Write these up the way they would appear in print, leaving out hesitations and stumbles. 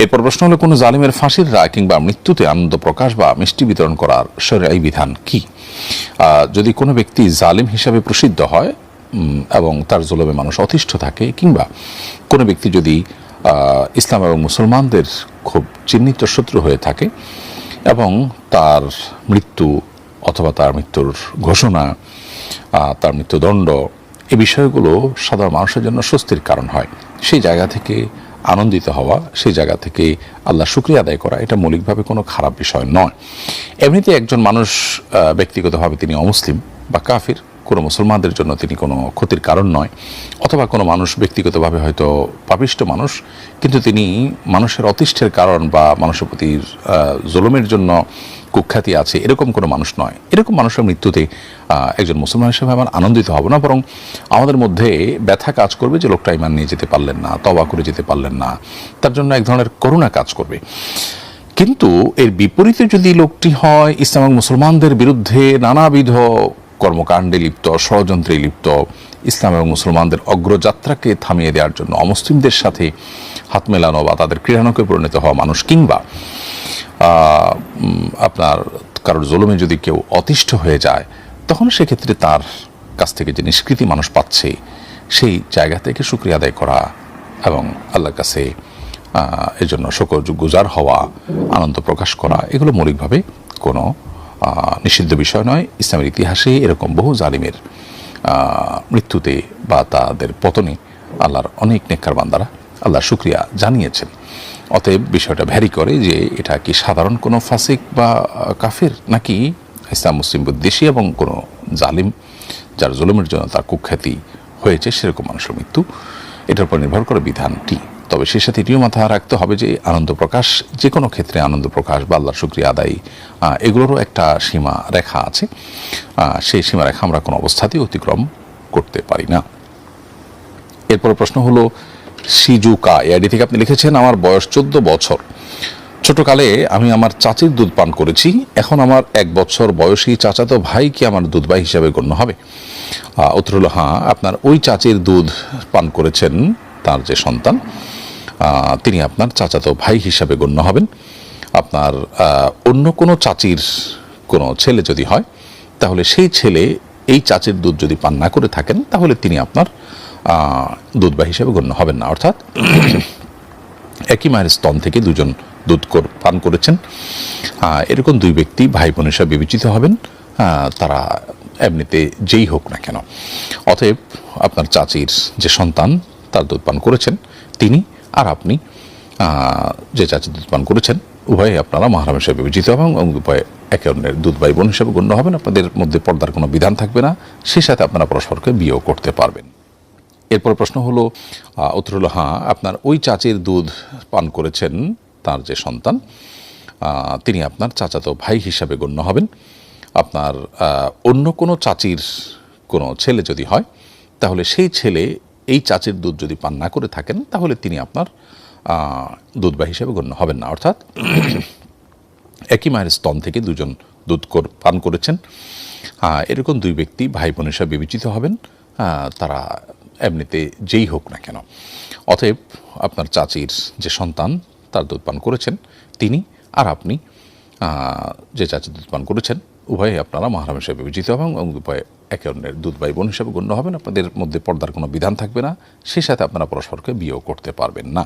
এরপর প্রশ্ন হলো, কোনো জালিমের ফাঁসির রায় কিংবা মৃত্যুতে আনন্দ প্রকাশ বা মিষ্টি বিতরণ করার শরীয়ী বিধান কি? যদি কোনো ব্যক্তি জালিম হিসাবে প্রসিদ্ধ হয় এবং তার জুলুমে মানুষ অতিষ্ঠ থাকে, কিংবা কোনো ব্যক্তি যদি ইসলাম এবং মুসলমানদের খুব চিহ্নিত শত্রু হয়ে থাকে এবং তার মৃত্যু অথবা তার মৃত্যুর ঘোষণা, তার মৃত্যুদণ্ড, এই বিষয়গুলো সাধারণ মানুষের জন্য স্বস্তির কারণ হয়, সেই জায়গা থেকে আনন্দিত হওয়া, সেই জায়গা থেকে আল্লাহ শুকরিয়া আদায় করা, এটা মৌলিকভাবে কোনো খারাপ বিষয় নয়। এমনিতে একজন মানুষ ব্যক্তিগতভাবে তিনি অমুসলিম বা কাফির, কোনো মুসলমানদের জন্য তিনি কোনো ক্ষতির কারণ নয়। অথবা কোনো মানুষ ব্যক্তিগতভাবে হয়তো পাপিষ্ট মানুষ, কিন্তু তিনি মানুষের অতিষ্ঠের কারণ বা মানুষের প্রতি জুলুমের জন্য কুখ্যাতি আছে, এরকম কোনো মানুষ নয়। এরকম মানুষের মৃত্যুতে একজন মুসলমান হিসেবে আমার আনন্দিত হব না, বরং আমাদের মধ্যে ব্যথা কাজ করবে যে লোকটা ঈমান নিয়ে যেতে পারলেন না, তওবা করে যেতে পারলেন না, তার জন্য এক ধরনের করুণা কাজ করবে। কিন্তু এর বিপরীতে যদি লোকটি হয় ইসলাম এবং মুসলমানদের বিরুদ্ধে নানাবিধ কর্মকাণ্ডে লিপ্ত, ষড়যন্ত্রে লিপ্ত, ইসলাম এবং মুসলমানদের অগ্রযাত্রাকে থামিয়ে দেওয়ার জন্য অমুসলিমদের সাথে হাত মেলানো বা তাদের ক্রীড়ানকে পরিণত হওয়া মানুষ, কিংবা আপনার কারোর জুলুমে যদি কেউ অতিষ্ঠ হয়ে যায়, তখন সেক্ষেত্রে তার কাছ থেকে যে নিষ্কৃতি মানুষ পাচ্ছে, সেই জায়গা থেকে শুকরিয়া আদায় করা এবং আল্লাহর কাছে এর জন্য শুকরগুজার হওয়া, আনন্দ প্রকাশ করা, এগুলো মৌলিকভাবে কোনো নিষিদ্ধ বিষয় নয়। ইসলামের ইতিহাসে এরকম বহু জালিমের মৃত্যুতে বা তাদের পতনে আল্লাহর অনেক নেককার বান্দারা আল্লাহর শুকরিয়া জানিয়েছেন। অতএব বিষয়টা ভ্যারি করে যে এটা কি সাধারণ কোনো ফাসিক বা কাফের, নাকি ইসলাম মুসলিম বিদ্বেষী এবং কোনো জালিম যার জুলুমের জন্য তার কুখ্যাতি হয়েছে সেরকম মানুষের মৃত্যু, এটার উপর নির্ভর করে বিধানটি। তবে সে সাথে এটিও মাথায় রাখতে হবে যে আনন্দ প্রকাশ, যে কোনো ক্ষেত্রে আনন্দ প্রকাশ বা আল্লাহর শুকরিয়া আদায়, এগুলোরও একটা সীমা রেখা আছে। সেই সীমা রেখা আমরা কোনো অবস্থাতেই অতিক্রম করতে পারি না। এরপরে প্রশ্ন হলো, সিজুকা এআইডি থেকে আপনি লিখেছেন, আমার বয়স 14 বছর। ছোটকালে আমি আমার চাচির দুধ পান করেছি। এখন আমার 1 বছর বয়সী চাচাতো ভাই কি আমার দুধ ভাই হিসাবে গণ্য হবে? উত্তর হলো হ্যাঁ, আপনার ওই চাচির দুধ পান করেছেন তার যে সন্তান, তিনি আপনার চাচাতো ভাই হিসাবে গণ্য হবেন। আপনার অন্য কোনো চাচির কোনো ছেলে যদি হয়, তাহলে সেই ছেলে এই চাচির দুধ যদি পান না করে থাকেন, তাহলে তিনি আপনার দুধ ভাই হিসাবে গণ্য হবেন না। অর্থাৎ একই মায়ের স্তন থেকে দুজন দুধ পান করেছেন, এরকম দুই ব্যক্তি ভাই বোন হিসাবে বিবেচিত হবেন, তারা এমনিতে যেই হোক না কেন। অতএব আপনার চাচির যে সন্তান তার দুধ পান করেছেন, তিনি আর আপনি যে চাচির দুধ পান করেছেন, উভয়ে আপনারা মাহরাম হিসেবে বিবেচিত হবেন এবং উভয়ে একে অন্যের দুধ ভাই বোন হিসেবে গণ্য হবেন। আপনাদের মধ্যে পর্দার কোনো বিধান থাকবে না, সেই সাথে আপনারা পরস্পরকে বিয়েও করতে পারবেন। এরপর প্রশ্ন হলো, উত্তর হলো হ্যাঁ, আপনার ওই চাচির দুধ পান করেছেন তার যে সন্তান, তিনি আপনার চাচাতো ভাই হিসাবে গণ্য হবেন। আপনার অন্য কোনো চাচির কোনো ছেলে যদি হয়, তাহলে সেই ছেলে এই চাচির দুধ যদি পান না করে থাকেন, তাহলে তিনি আপনার দুধ ভাই হিসাবে গণ্য হবেন না। অর্থাৎ একই মায়ের স্তন থেকে দুজন দুধ পান করেছেন, এরকম দুই ব্যক্তি ভাই বোন হিসাবে বিবেচিত হবেন, তারা এমনিতে যেই হোক না কেন। অতএব আপনার চাচির যে সন্তান তার দুধ পান করেছেন, তিনি আর আপনি যে চাচির দুধ পান করেছেন, উভয়ে আপনারা মাহরাম হিসেবে বিবেচিত হবেন এবং উভয়ে একে অন্যের দুধ ভাই বোন হিসেবে গণ্য হবেন। আপনাদের মধ্যে পর্দার কোনো বিধান থাকবে না, সেই সাথে আপনারা পরস্পরকে বিয়েও করতে পারবেন না।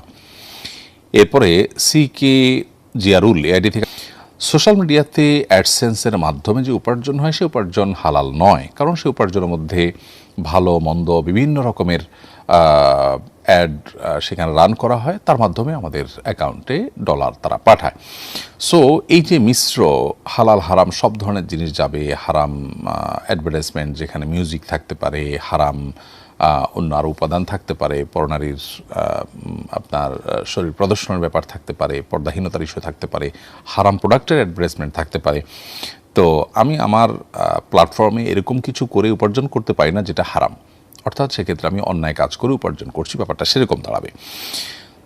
এরপরে CK জিয়ারুল এআইডি থেকে, সোশ্যাল মিডিয়াতে অ্যাডসেন্সের মাধ্যমে যে উপার্জন হয়, সে উপার্জন হালাল নয়, কারণ সে উপার্জনের মধ্যে ভালো মন্দ বিভিন্ন রকমের অ্যাড সেখানে রান করা হয়, তার মাধ্যমে আমাদের অ্যাকাউন্টে ডলার তারা পাঠায়। সো এই যে মিশ্র হালাল হারাম সব ধরনের জিনিস যাবে, হারাম অ্যাডভার্টাইজমেন্ট যেখানে মিউজিক থাকতে পারে, হারাম অন্য আরও উপাদান থাকতে পারে, পরনারীর আপনার শরীর প্রদর্শনের ব্যাপার থাকতে পারে, পর্দাহীনতার ইস্যু থাকতে পারে, হারাম প্রোডাক্টের অ্যাডভার্টাইজমেন্ট থাকতে পারে। তো আমি আমার প্ল্যাটফর্মে এরকম কিছু করে উপার্জন করতে পারি না যেটা হারাম, অর্থাৎ সেক্ষেত্রে আমি অন্যায় কাজ করে উপার্জন করছি, ব্যাপারটা সেরকম দাঁড়াবে।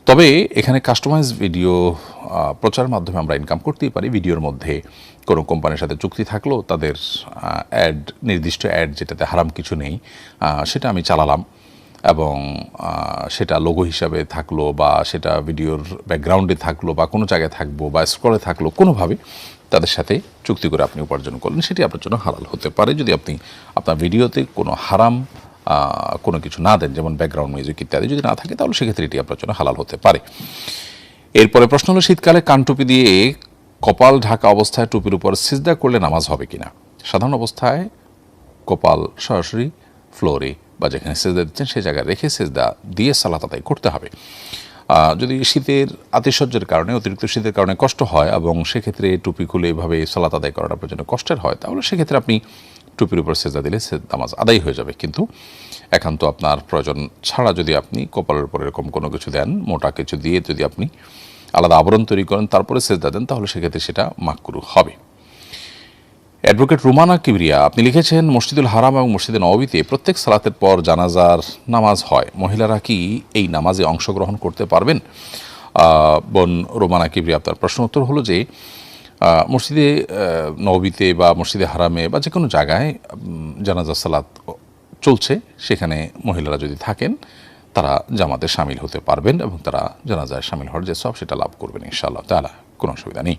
তবে এখানে কাস্টমাইজ ভিডিও প্রচারের মাধ্যমে আমরা ইনকাম করতেই পারি। ভিডিওর মধ্যে কোনো কোম্পানির সাথে চুক্তি থাকলেও তাদের অ্যাড, নির্দিষ্ট অ্যাড যেটাতে হারাম কিছু নেই, সেটা আমি চালালাম, এবং সেটা লোগো হিসাবে থাকলো বা সেটা ভিডিওর ব্যাকগ্রাউন্ডে থাকলো বা কোনো জায়গায় থাকবো বা স্ক্রলে থাকলো, কোনোভাবে তাদের সাথে চুক্তি করে আপনি উপার্জন করলেন, সেটি আপনার জন্য হালাল হতে পারে যদি আপনি আপনার ভিডিওতে কোনো হারাম কোনো কিছু না দেন, যেমন ব্যাকগ্রাউন্ড মিউজিক ইত্যাদি যদি না থাকে, তাহলে সেক্ষেত্রে এটি আপনার জন্য হালাল হতে পারে। এরপরে প্রশ্ন হলো, শীতকালে কানটুপি দিয়ে কপাল ঢাকা অবস্থায় টুপির উপর সিজদা করলে নামাজ হবে কিনা? সাধারণ অবস্থায় কপাল সরাসরি ফ্লোরে বা যেখানে সেজদা দিচ্ছেন সেই জায়গায় রেখে সেজদা দিয়ে সালাত আদায় করতে হবে। যদি শীতের আতিশয্যের কারণে, অতিরিক্ত শীতের কারণে কষ্ট হয় এবং সেক্ষেত্রে টুপি খুলে এভাবে সালাত আদায় করাটা আপনার জন্য কষ্টের হয়, তাহলে সেক্ষেত্রে আপনি টুপির উপর সেজদা দিলে নামাজ আদায় হয়ে যাবে। কিন্তু একান্ত আপনার প্রয়োজন ছাড়া যদি আপনি কপালের উপর এরকম কোনো কিছু দেন, মোটা কিছু দিয়ে যদি আপনি আলাদা আবরণ তৈরি করেন তারপরে সেজদা দেন, তাহলে সেক্ষেত্রে সেটা মাকরুহ হবে। অ্যাডভোকেট রুমানা কিবরিয়া আপনি লিখেছেন, মসজিদুল হারাম এবং মসজিদে নববীতে প্রত্যেক সালাতের পর জানাজার নামাজ হয়, মহিলারা কি এই নামাজে অংশগ্রহণ করতে পারবেন? বোন রুমানা কিবরিয়া, আপনার প্রশ্ন উত্তর হলো যে মসজিদে নববীতে বা মসজিদে হারামে বা যে কোনো জায়গায় জানাজা সালাত চলছে, সেখানে মহিলারা যদি থাকেন তারা জামাতে শামিল হতে পারবেন এবং তারা জানাজায় শামিল হওয়ার যে সব সেটা লাভ করবেন ইনশাআল্লাহ তাআলা, কোনো অসুবিধা নেই।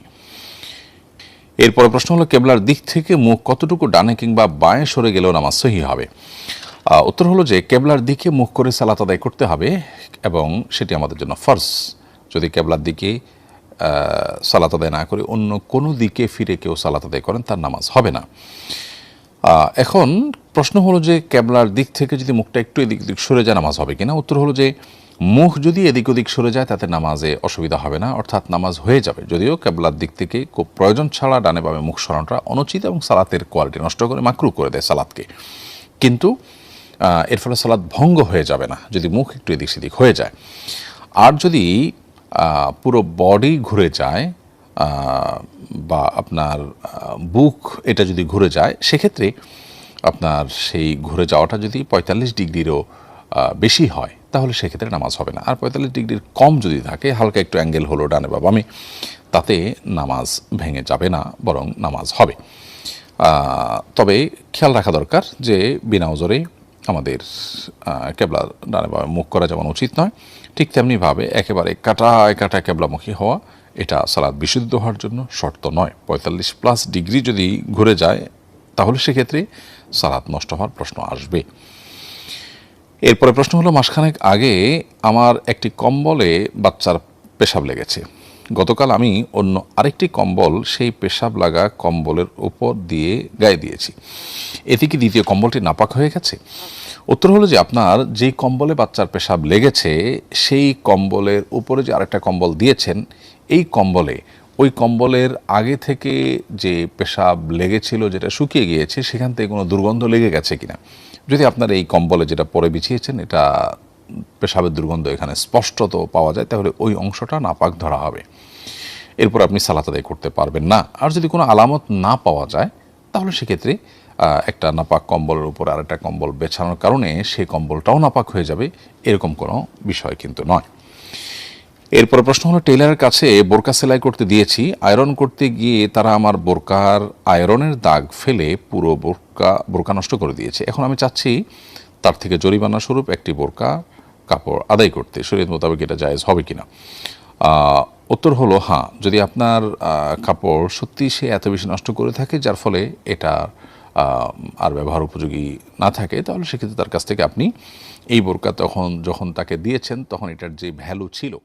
এরপরে প্রশ্ন হলো, কেবলার দিক থেকে মুখ কতটুকু ডানে কিংবা বাঁয়ে সরে গেলেও নামাজ সহি হবে? উত্তর হলো যে কেবলার দিকে মুখ করে সালাত আদায় করতে হবে এবং সেটি আমাদের জন্য ফরজ। যদি কেবলার দিকে সালাত আদায় না করে অন্য কোনো দিকে ফিরে কেউ সালাত আদায় করেন, তার নামাজ হবে না। এখন প্রশ্ন হলো যে কেবলার দিক থেকে যদি মুখটা একটু এদিক ওদিক সরে যায় নামাজ হবে কিনা? উত্তর হলো যে মুখ যদি এদিক ওদিক সরে যায় তাতে নামাজে অসুবিধা হবে না, অর্থাৎ নামাজ হয়ে যাবে। যদিও কেবলার দিক থেকে খুব প্রয়োজন ছাড়া ডানে বামে মুখ সরানোটা অনুচিত এবং সালাতের কোয়ালিটি নষ্ট করে মাকরুহ করে দেয় সালাতকে, কিন্তু এর ফলে সালাত ভঙ্গ হয়ে যাবে না যদি মুখ একটু এদিক সেদিক হয়ে যায়। আর যদি পুরো বডি ঘুরে যায় বা আপনার বুক এটা যদি ঘুরে যায়, সেক্ষেত্রে আপনার সেই ঘুরে যাওয়াটা যদি 45 ডিগ্রিরও বেশি হয়, তাহলে সেক্ষেত্রে নামাজ হবে না। আর 45 ডিগ্রির কম যদি থাকে, হালকা একটু অ্যাঙ্গেল হলো ডানে বা বামে, তাতে নামাজ ভেঙে যাবে না, বরং নামাজ হবে। তবে খেয়াল রাখা দরকার যে বিনা ওজরে আমাদের কেবলা ডানে বামে মুখ করা যেমন উচিত নয়, ঠিক তেমনিভাবে একেবারে কাটায় কাটায় কেবলামুখী হওয়া এটা সালাত বিশুদ্ধ হওয়ার জন্য শর্ত নয়। 45+ ডিগ্রি যদি ঘুরে যায় তাহলে সেক্ষেত্রে সালাত নষ্ট হওয়ার প্রশ্ন আসবে। এরপরে প্রশ্ন হলো, মাসখানেক আগে আমার একটি কম্বলে বাচ্চার পেশাব লেগেছে। গতকাল আমি অন্য আরেকটি কম্বল সেই পেশাব লাগা কম্বলের উপর দিয়ে গায়ে দিয়েছি, এতে কি দ্বিতীয় কম্বলটি নাপাক হয়ে গেছে? উত্তর হলো যে আপনার যেই কম্বলে বাচ্চার পেশাব লেগেছে সেই কম্বলের উপরে যে আরেকটা কম্বল দিয়েছেন, এই কম্বলে ওই কম্বলের আগে থেকে যে পেশাব লেগেছিল যেটা শুকিয়ে গিয়েছে, সেখান থেকে কোনো দুর্গন্ধ লেগে গেছে কিনা। যদি আপনার এই কম্বলে যেটা পরে বিছিয়েছেন এটা পেশাবের দুর্গন্ধ এখানে স্পষ্টত পাওয়া যায়, তাহলে ওই অংশটা নাপাক ধরা হবে, এরপর আপনি সালাত আদায় করতে পারবেন না। আর যদি কোনো আলামত না পাওয়া যায়, তাহলে সেক্ষেত্রে একটা নাপাক কম্বলের উপর আরেকটা কম্বল বেছানোর কারণে সেই কম্বলটাও নাপাক হয়ে যাবে, এরকম কোনো বিষয় কিন্তু নয়। এরপরে প্রশ্ন হলো, টেইলারের কাছে বোরকা সেলাই করতে দিয়েছি, আয়রন করতে গিয়ে তারা আমার বোরকার আয়রনের দাগ ফেলে পুরো বোরকা নষ্ট করে দিয়েছে। এখন আমি চাচ্ছি তার থেকে জরিমানা স্বরূপ একটি বোরকা কাপড় আদায় করতে, শরীয়ত মোতাবেক এটা জায়েজ হবে কিনা? উত্তর হলো হ্যাঁ, যদি আপনার কাপড় সত্যি সে এত বেশি নষ্ট করে থাকে যার ফলে এটা আর ব্যবহার উপযোগী না থাকে, তাহলে সেক্ষেত্রে তার কাছ থেকে আপনি এই বোরকা যখন তাকে দিয়েছেন তখন এটার যে ভ্যালু ছিল